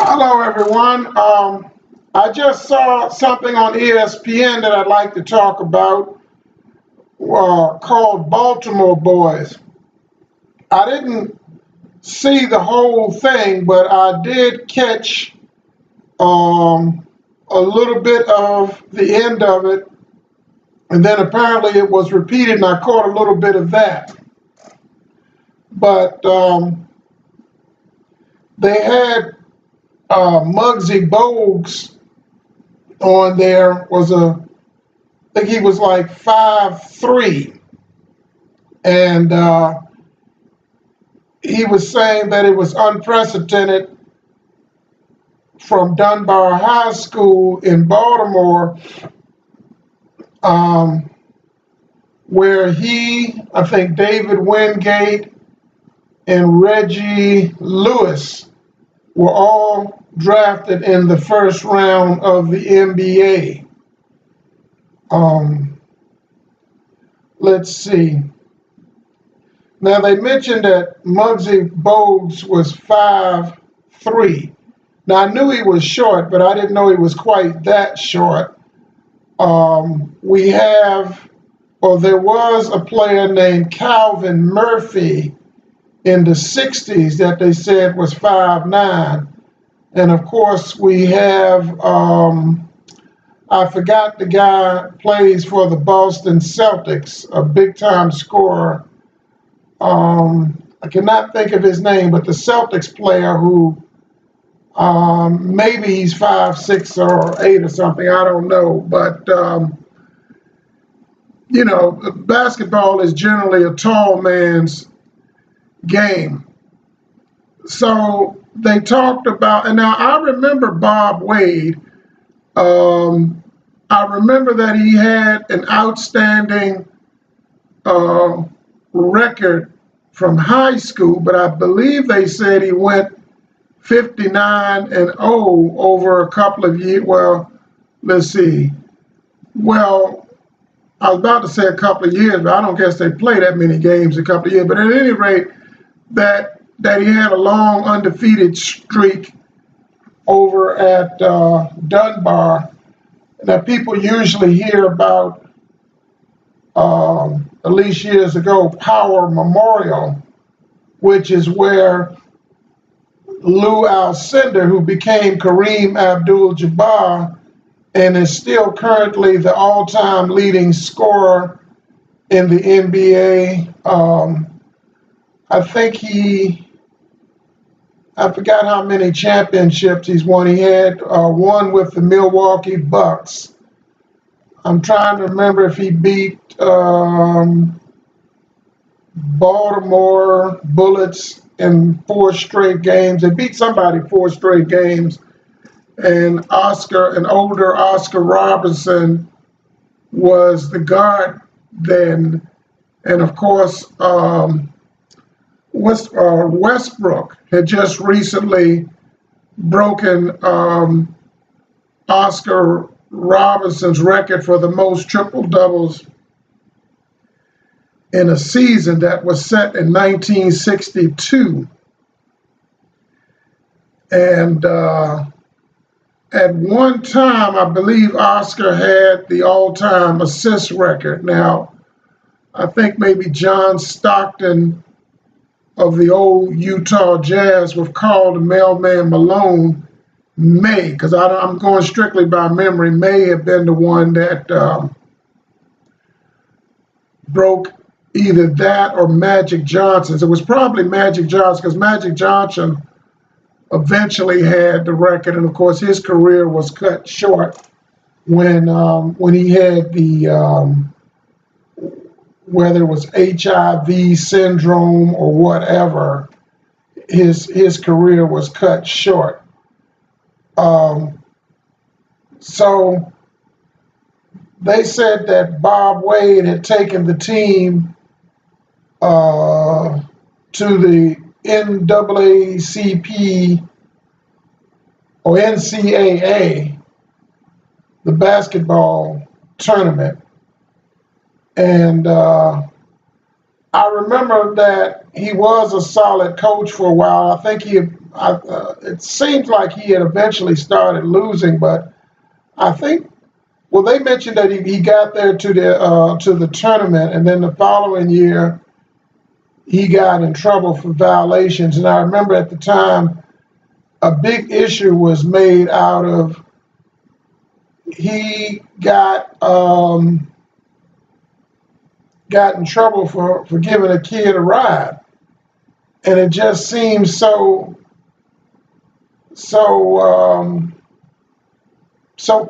Hello, everyone. I just saw something on ESPN that I'd like to talk about called Baltimore Boys. I didn't see the whole thing, but I did catch a little bit of the end of it, and then apparently it was repeated, and I caught a little bit of that. But they had Mugsy Bogues on there. I think he was like 5'3", and he was saying that it was unprecedented from Dunbar High School in Baltimore, where I think David Wingate and Reggie Lewis were all drafted in the first round of the NBA. Let's see. Now they mentioned that Mugsy Bogues was 5'3". Now I knew he was short, but I didn't know he was quite that short. There was a player named Calvin Murphy in the 60s that they said was 5'9". And of course we have, I forgot the guy plays for the Boston Celtics, a big time scorer. I cannot think of his name, but the Celtics player who maybe he's 5'6" or 8" or something, I don't know. But basketball is generally a tall man's game. So they talked about, and now I remember Bob Wade. I remember that he had an outstanding record from high school, but I believe they said he went 59-0 over a couple of years. Well, let's see. Well, I was about to say a couple of years, but I don't guess they play that many games a couple of years. But at any rate, that he had a long undefeated streak over at Dunbar. Now, people usually hear about, at least years ago, Power Memorial, which is where Lou Alcindor, who became Kareem Abdul-Jabbar and is still currently the all-time leading scorer in the NBA. I forgot how many championships he's won. He had one with the Milwaukee Bucks. I'm trying to remember if he beat Baltimore Bullets in 4 straight games. They beat somebody 4 straight games. And an older Oscar Robertson was the guard then. And of course, Westbrook had just recently broken Oscar Robertson's record for the most triple doubles in a season that was set in 1962. And at one time, I believe Oscar had the all-time assist record. Now, I think maybe John Stockton of the old Utah Jazz with Carl the Mailman Malone because I'm going strictly by memory, may have been the one that broke either that or Magic Johnson's. It was probably Magic Johnson because Magic Johnson eventually had the record, and of course his career was cut short when he had the whether it was HIV syndrome or whatever, his career was cut short. So they said that Bob Wade had taken the team to the NAACP or NCAA, the basketball tournament. And I remember that he was a solid coach for a while. I think it seems like he had eventually started losing, but I think, well, they mentioned that he got there to the tournament, and then the following year he got in trouble for violations. And I remember at the time a big issue was made out of he got in trouble for giving a kid a ride, and it just seems so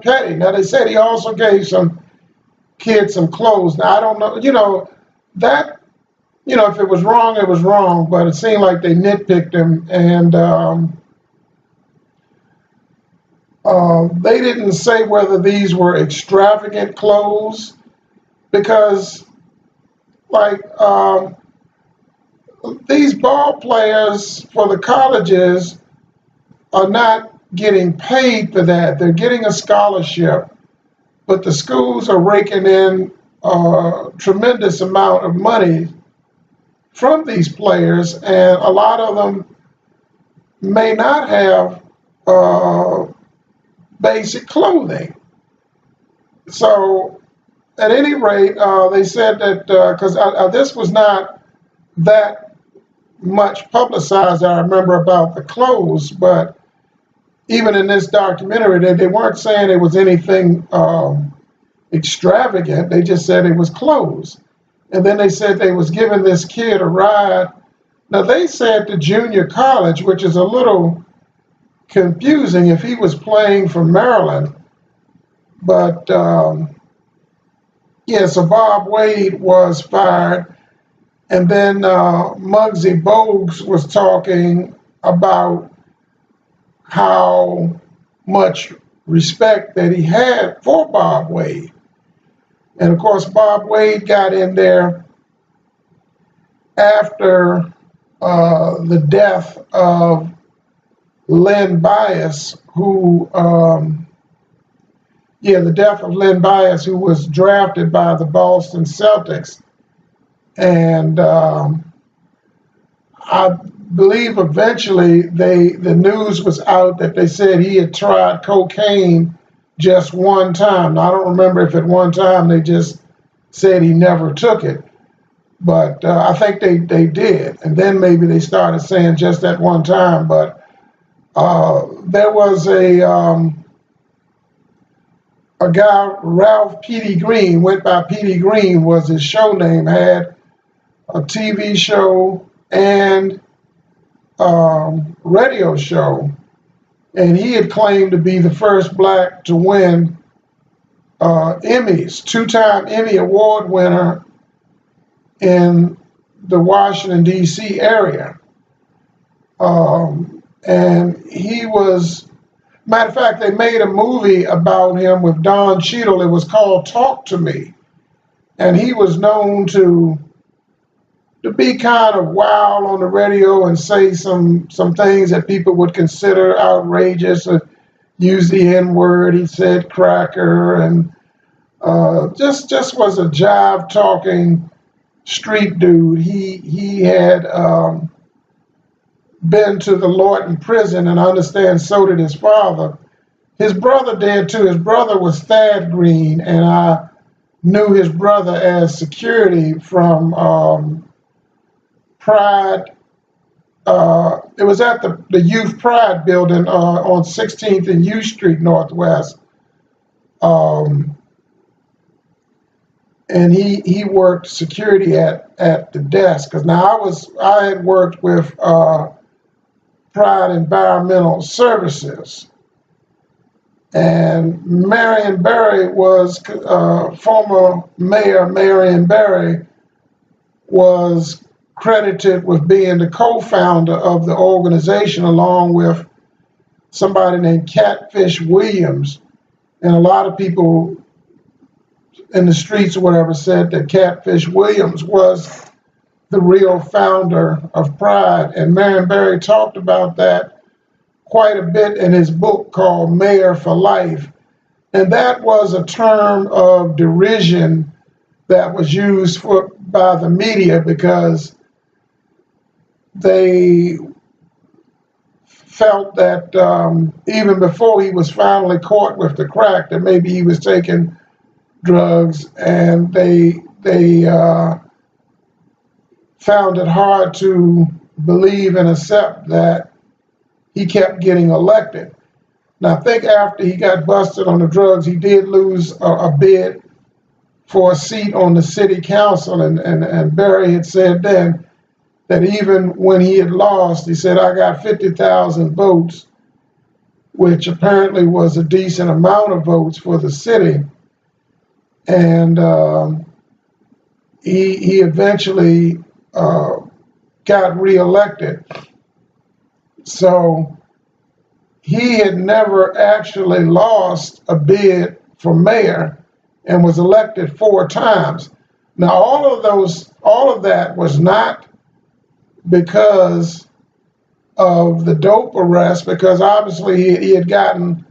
petty. Now they said he also gave some kids some clothes. Now I don't know, that, if it was wrong, it was wrong, but it seemed like they nitpicked him, and they didn't say whether these were extravagant clothes, because like these ball players for the colleges are not getting paid for that. They're getting a scholarship, but the schools are raking in a tremendous amount of money from these players, and a lot of them may not have basic clothing. So at any rate, they said that, because this was not that much publicized, I remember, about the clothes, but even in this documentary, they weren't saying it was anything extravagant. They just said it was clothes. And then they said they was giving this kid a ride. Now they said to junior college, which is a little confusing if he was playing for Maryland. But yeah, so Bob Wade was fired. And then Mugsy Boogies was talking about how much respect that he had for Bob Wade. And of course, Bob Wade got in there after the death of Len Bias, who was drafted by the Boston Celtics. And I believe eventually the news was out that they said he had tried cocaine just one time. Now, I don't remember if at one time they just said he never took it, but I think they did. And then maybe they started saying just that one time. But there was a guy, Ralph Petey Greene, went by Petey Greene was his show name, had a TV show and radio show. And he had claimed to be the first black to win Emmys, two-time Emmy Award winner in the Washington, D.C. area. And he was, matter of fact, they made a movie about him with Don Cheadle. It was called Talk to Me. And he was known to be kind of wild on the radio and say some things that people would consider outrageous, use the N-word. He said cracker, and just was a jive talking street dude. He had been to the Lorton prison, and I understand so did his father. His brother did too. His brother was Thad Greene, and I knew his brother as security from Pride. It was at the Youth Pride building on 16th and U Street Northwest. And he worked security at the desk. Because now I had worked with Pride Environmental Services. And Marion Barry was, former Mayor Marion Barry was credited with being the co-founder of the organization, along with somebody named Catfish Williams. And a lot of people in the streets or whatever said that Catfish Williams was the real founder of Pride. And Marion Barry talked about that quite a bit in his book called Mayor for Life. And that was a term of derision that was used by the media, because they felt that even before he was finally caught with the crack, that maybe he was taking drugs, and they found it hard to believe and accept that he kept getting elected. Now, I think after he got busted on the drugs, he did lose a bid for a seat on the city council, and Barry had said then that even when he had lost, he said, I got 50,000 votes, which apparently was a decent amount of votes for the city. And he eventually got reelected. So he had never actually lost a bid for mayor and was elected 4 times. Now, all of that was not because of the dope arrest, because obviously he had gotten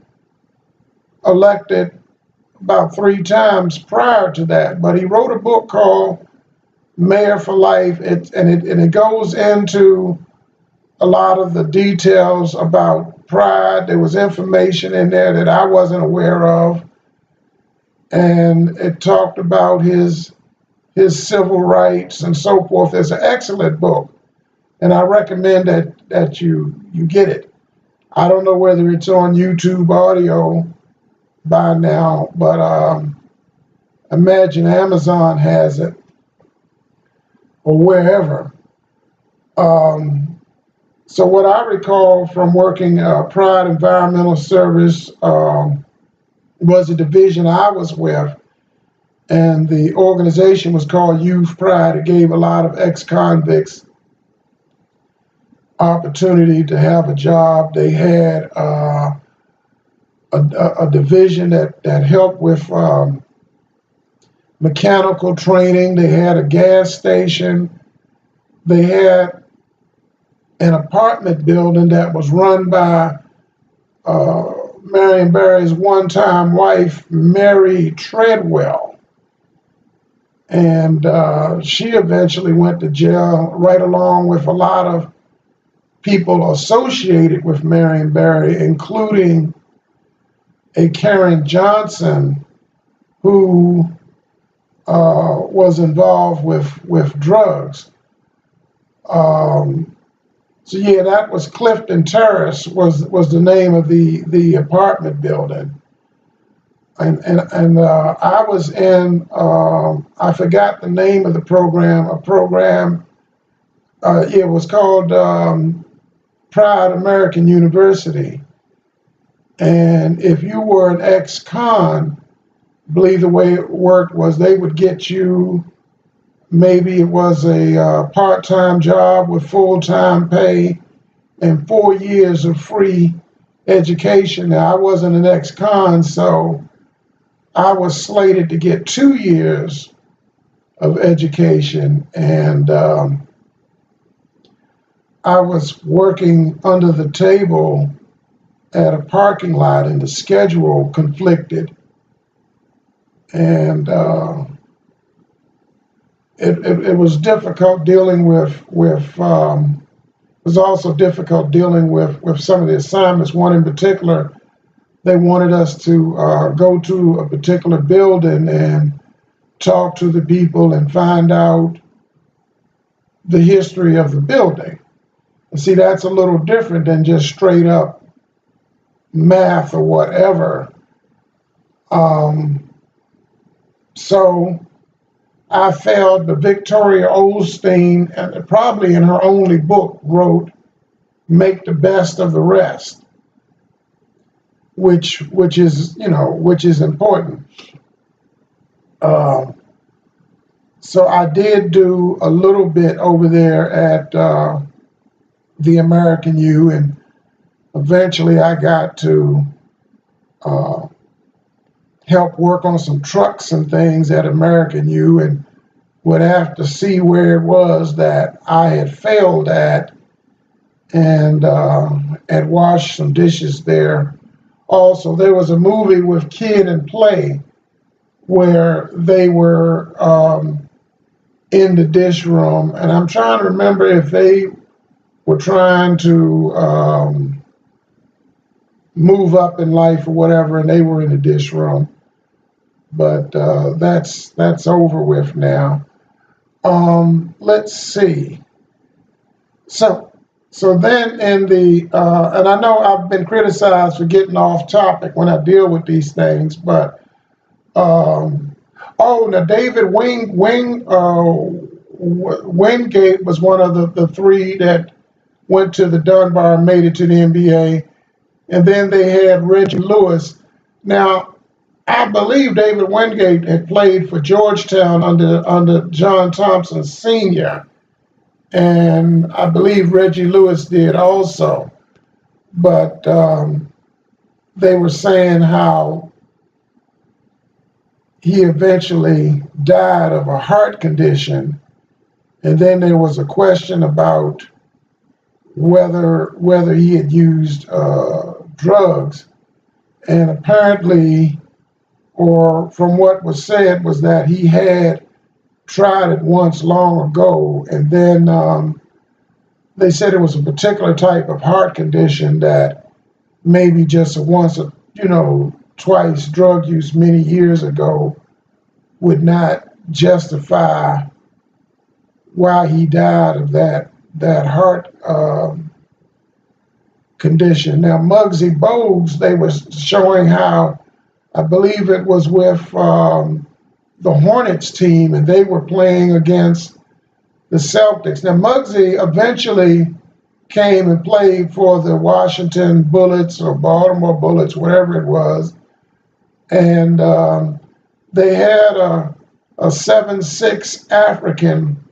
elected about 3 times prior to that. But he wrote a book called Mayor for Life, and it goes into a lot of the details about Pride. There was information in there that I wasn't aware of, and it talked about his civil rights and so forth. It's an excellent book, and I recommend that you get it. I don't know whether it's on YouTube audio by now, but imagine Amazon has it, or wherever. So what I recall from working Pride Environmental Service was a division I was with, and the organization was called Youth Pride. It gave a lot of ex-convicts opportunity to have a job. They had a division that helped with mechanical training. They had a gas station. They had an apartment building that was run by Marion Barry's one-time wife, Mary Treadwell. And she eventually went to jail, right along with a lot of people associated with Marion Barry, including a Karen Johnson, who was involved with drugs. So yeah, that was Clifton Terrace was the name of the apartment building, and I was in I forgot the name of the program. It was called Pride American University, and if you were an ex-con, I believe the way it worked was they would get you. Maybe it was a part-time job with full-time pay and 4 years of free education. Now, I wasn't an ex-con, so I was slated to get 2 years of education, and I was working under the table at a parking lot, and the schedule conflicted, and it was difficult dealing with it was also difficult dealing with some of the assignments. One in particular, they wanted us to go to a particular building and talk to the people and find out the history of the building. And see, that's a little different than just straight up math or whatever. So I failed, but Victoria Osteen, and probably in her only book, wrote "Make the Best of the Rest," which is important. So I did do a little bit over there at the American U, and eventually I got to help work on some trucks and things at American U, and would have to see where it was that I had failed at, and had washed some dishes there. Also, there was a movie with Kid and Play where they were in the dish room, and I'm trying to remember if they were trying to move up in life or whatever, and they were in the dish room. But that's over with now. Let's see. So then in the and I know I've been criticized for getting off topic when I deal with these things, but now David Wingate was one of the three that went to the Dunbar and made it to the NBA, and then they had Reggie Lewis. Now, I believe David Wingate had played for Georgetown under John Thompson Sr., and I believe Reggie Lewis did also. But they were saying how he eventually died of a heart condition, and then there was a question about whether he had used drugs, and apparently, or from what was said, was that he had tried it once long ago, and then they said it was a particular type of heart condition that maybe just once, twice drug use many years ago would not justify why he died of that heart condition. Now, Mugsy Boogies, they were showing how, I believe it was with the Hornets team, and they were playing against the Celtics. Now, Mugsy eventually came and played for the Washington Bullets or Baltimore Bullets, whatever it was, and they had a 7'6" African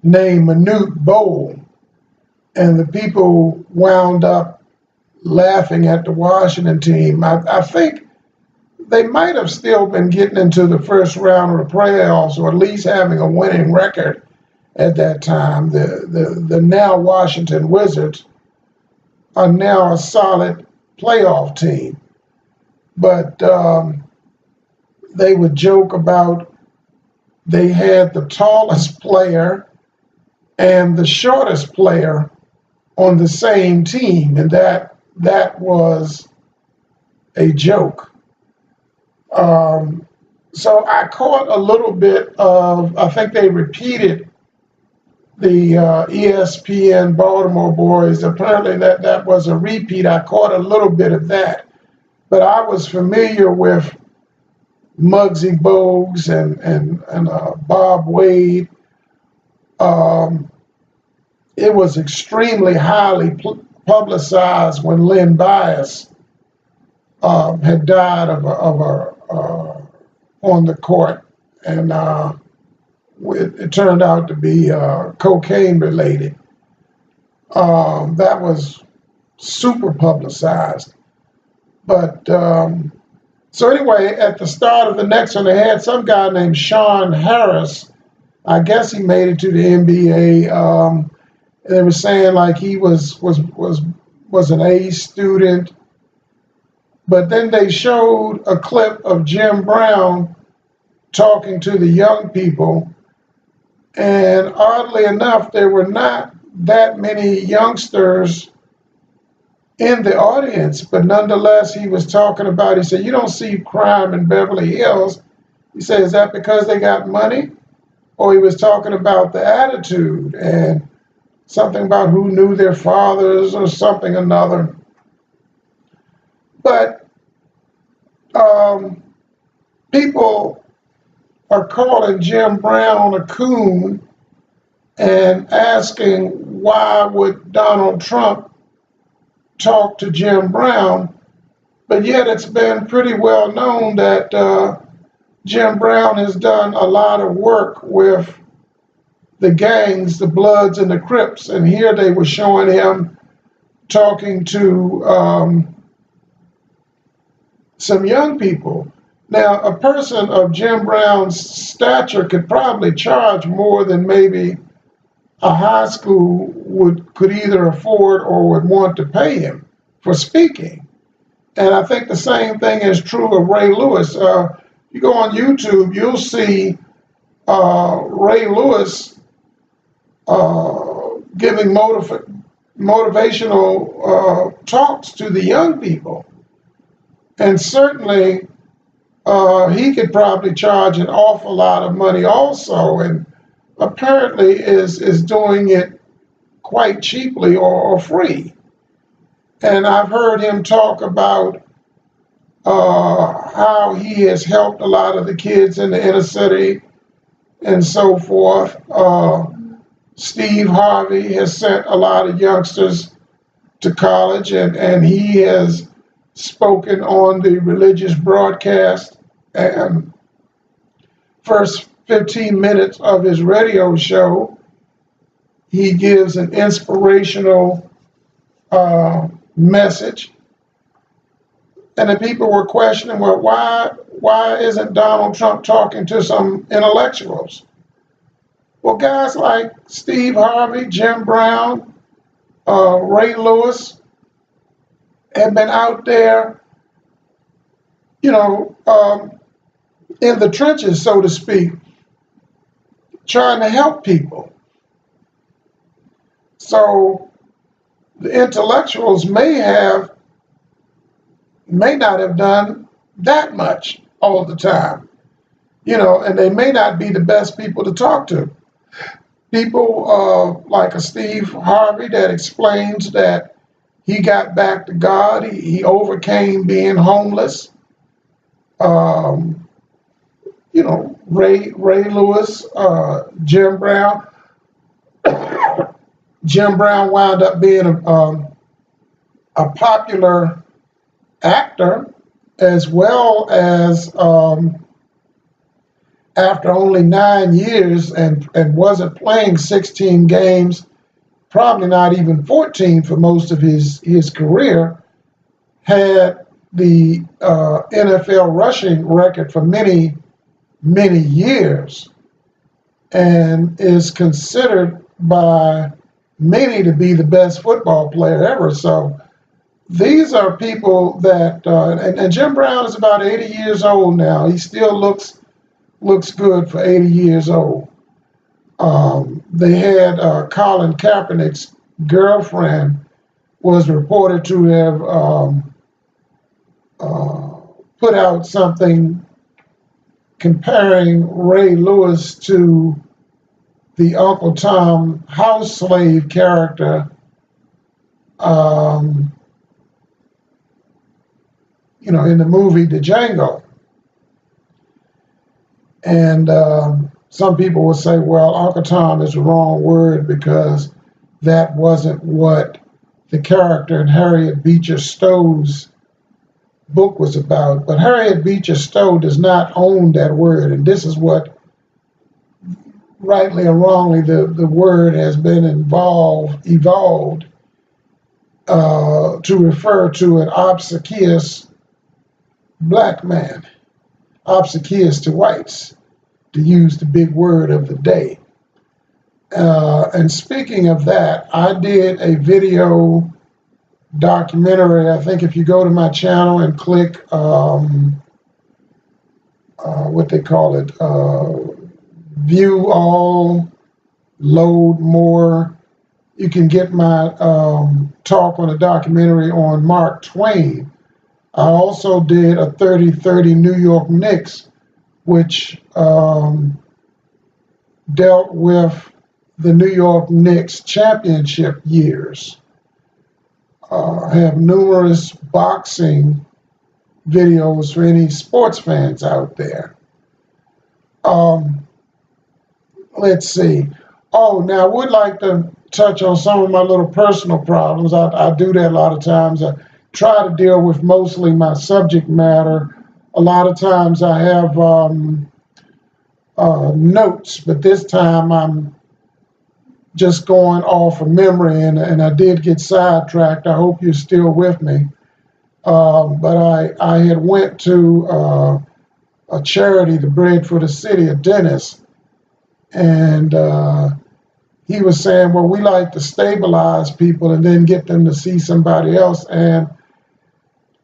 named Manute Bol, and the people wound up laughing at the Washington team. I think they might have still been getting into the first round of the playoffs, or at least having a winning record at that time. The now Washington Wizards are now a solid playoff team. But they would joke about they had the tallest player and the shortest player on the same team, and that was a joke. So I caught a little bit of, I think they repeated the ESPN Baltimore boys. Apparently that was a repeat. I caught a little bit of that, but I was familiar with Mugsy Boogies and Bob Wade. It was extremely highly publicized when Len Bias had died of a on the court, and it turned out to be cocaine related. That was super publicized. But so anyway, at the start of the next one, they had some guy named Sean Harris. I guess he made it to the NBA. They were saying like he was an A student. But then they showed a clip of Jim Brown talking to the young people, and oddly enough, there were not that many youngsters in the audience, but nonetheless, he was talking about, he said, you don't see crime in Beverly Hills. He said, is that because they got money? Or he was talking about the attitude and something about who knew their fathers or something another. But people are calling Jim Brown a coon and asking why would Donald Trump talk to Jim Brown, but yet it's been pretty well known that Jim Brown has done a lot of work with the gangs, the Bloods and the Crips, and here they were showing him talking to some young people. Now, a person of Jim Brown's stature could probably charge more than maybe a high school could either afford or would want to pay him for speaking. And I think the same thing is true of Ray Lewis. You go on YouTube, you'll see Ray Lewis giving motivational talks to the young people. And certainly he could probably charge an awful lot of money also, and apparently is doing it quite cheaply or free. And I've heard him talk about how he has helped a lot of the kids in the inner city and so forth. Steve Harvey has sent a lot of youngsters to college, and he has spoken on the religious broadcast. And first 15 minutes of his radio show, he gives an inspirational message. And the people were questioning, well, why isn't Donald Trump talking to some intellectuals? Well, guys like Steve Harvey, Jim Brown, Ray Lewis have been out there, in the trenches, so to speak, trying to help people. So the intellectuals may not have done that much all the time, and they may not be the best people to talk to. People like a Steve Harvey that explains that he got back to God, he overcame being homeless. Ray Lewis, Jim Brown. Jim Brown wound up being a popular actor, as well as after only 9 years and wasn't playing 16 games, probably not even 14 for most of his career, had the NFL rushing record for many, many years, and is considered by many to be the best football player ever. So these are people that, and Jim Brown is about 80 years old now. He still looks good for 80 years old. They had Colin Kaepernick's girlfriend was reported to have put out something comparing Ray Lewis to the Uncle Tom house slave character, in the movie The Django. And some people will say, well, Uncle Tom is the wrong word because that wasn't what the character in Harriet Beecher Stowe's book was about. But Harriet Beecher Stowe does not own that word, and this is what, rightly or wrongly, the word has been evolved to refer to an obsequious black man, obsequious to whites, to use the big word of the day. And speaking of that, I did a video documentary. I think if you go to my channel and click what they call it, view all, load more, you can get my talk on a documentary on Mark Twain. I also did a 30-30 New York Knicks, which dealt with the New York Knicks championship years. I have numerous boxing videos for any sports fans out there. Let's see. Oh, now I would like to touch on some of my little personal problems. I do that a lot of times. I try to deal with mostly my subject matter. A lot of times I have notes, but this time I'm just going off of memory, and I did get sidetracked. I hope you're still with me. But I had went to a charity, the Bread for the City, a dentist, and he was saying, well, we like to stabilize people and then get them to see somebody else. And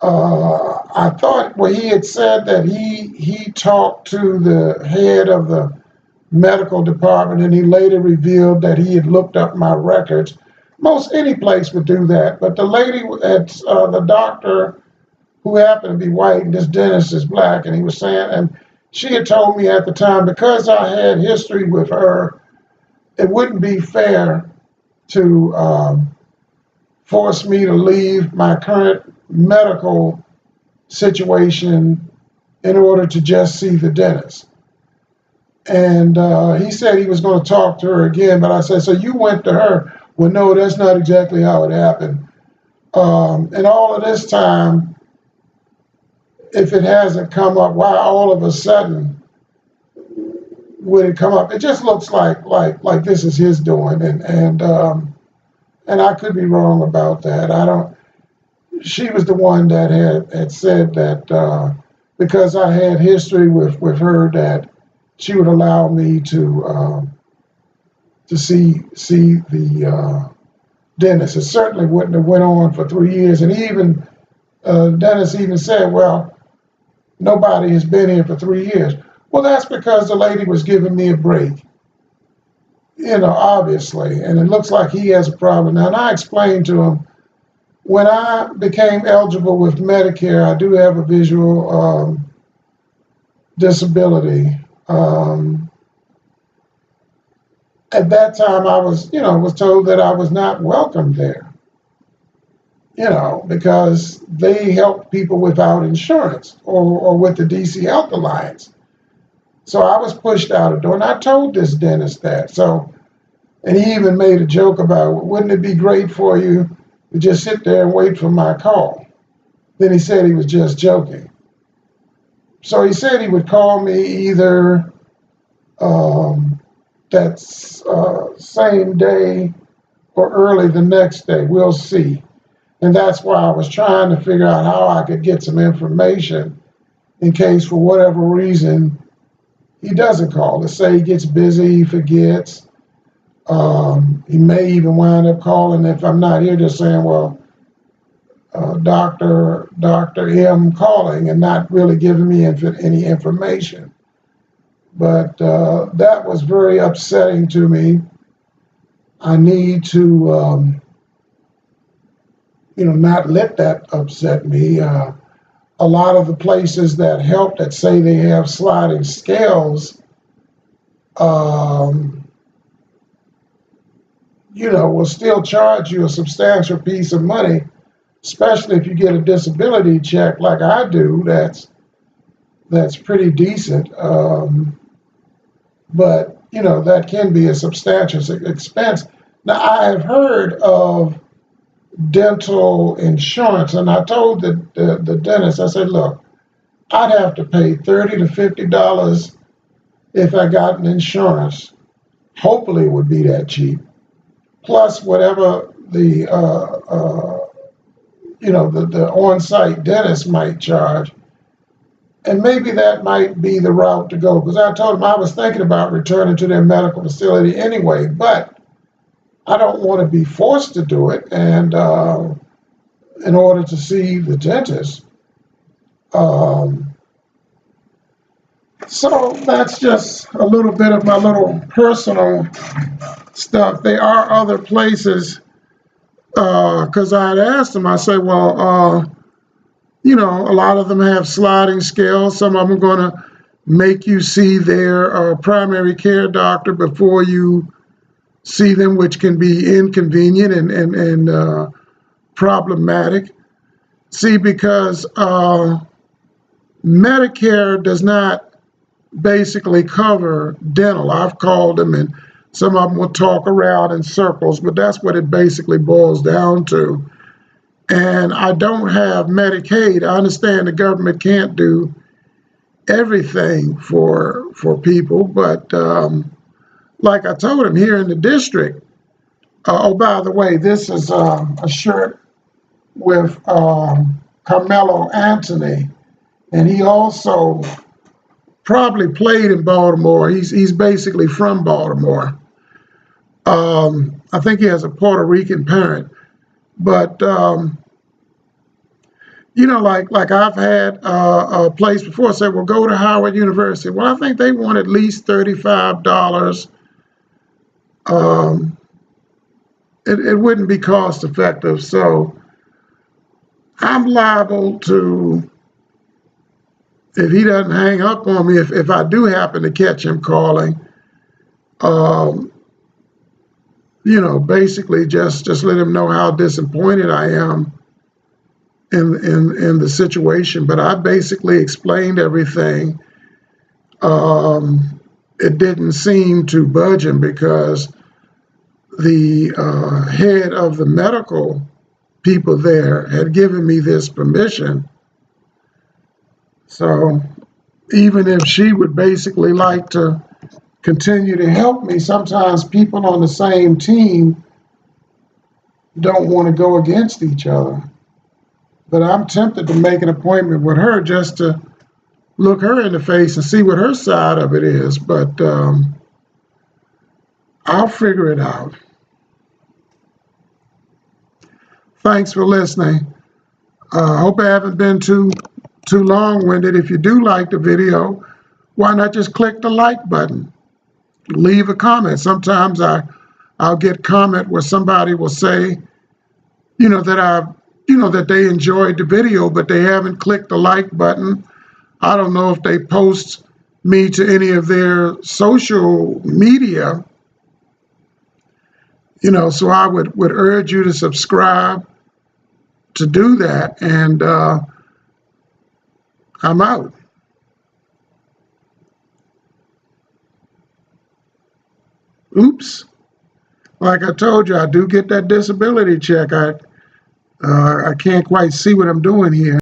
I thought, well, he had said that he talked to the head of the medical department, and he later revealed that he had looked up my records. Most any place would do that, but the lady at the doctor, who happened to be white, and this dentist is black, and he was saying, and she had told me at the time, because I had history with her, it wouldn't be fair to force me to leave my current medical situation in order to just see the dentist. And he said he was going to talk to her again, but I said, so you went to her? Well, no, that's not exactly how it happened. And all of this time, if it hasn't come up, why all of a sudden would it come up? It just looks like this is his doing, and I could be wrong about that. I don't. She was the one that had said that because I had history with her, that she would allow me to see the dentist. It certainly wouldn't have went on for 3 years, and even Dennis even said, well, nobody has been here for 3 years. Well, that's because the lady was giving me a break, obviously, and it looks like he has a problem now. And I explained to him, when I became eligible with Medicare, I do have a visual disability. At that time, I was told that I was not welcome there, because they help people without insurance or with the DC Health Alliance. So I was pushed out the door, and I told this dentist that. So, and he even made a joke about, wouldn't it be great for you to just sit there and wait for my call? Then he said he was just joking. So he said he would call me either that same day or early the next day. We'll see. And that's why I was trying to figure out how I could get some information in case, for whatever reason, he doesn't call. Let's say he gets busy, he forgets. He may even wind up calling if I'm not here, just saying, well, Dr. M calling, and not really giving me any information. But that was very upsetting to me. I need to, not let that upset me. A lot of the places that help, that say they have sliding scales, will still charge you a substantial piece of money, especially if you get a disability check like I do. That's pretty decent. But that can be a substantial expense. Now, I have heard of dental insurance, and I told the dentist, I said, look, I'd have to pay $30 to $50 if I got an insurance. Hopefully it would be that cheap, plus whatever the on-site dentist might charge. And maybe that might be the route to go, because I told him I was thinking about returning to their medical facility anyway, but I don't want to be forced to do it, and in order to see the dentist. So that's just a little bit of my little personal stuff. There are other places, because I had asked them, I said, well, a lot of them have sliding scales. Some of them are going to make you see their primary care doctor before you see them, which can be inconvenient and problematic. See, because Medicare does not basically cover dental. I've called them, and some of them will talk around in circles, but that's what it basically boils down to. And I don't have Medicaid. I understand the government can't do everything for people, but like I told him, here in the district, oh, by the way, this is a shirt with Carmelo Anthony, and he also probably played in Baltimore. He's basically from Baltimore. I think he has a Puerto Rican parent. But you know, like I've had a place before say, well, go to Howard University. Well, I think they want at least $35. Um, it wouldn't be cost effective. So I'm liable to, if he doesn't hang up on me, if I do happen to catch him calling, um, you know, basically just let him know how disappointed I am in the situation. But I basically explained everything. It didn't seem to budge him because the head of the medical people there had given me this permission. So even if she would basically like to continue to help me, sometimes people on the same team don't want to go against each other. But I'm tempted to make an appointment with her just to look her in the face and see what her side of it is. But I'll figure it out. Thanks for listening. I hope I haven't been too long-winded. If you do like the video, why not just click the like button? Leave a comment. Sometimes I'll get comment where somebody will say, that they enjoyed the video, but they haven't clicked the like button. I don't know if they post me to any of their social media, so I would urge you to subscribe to do that, and I'm out. Oops. Like I told you, I do get that disability check. I can't quite see what I'm doing here.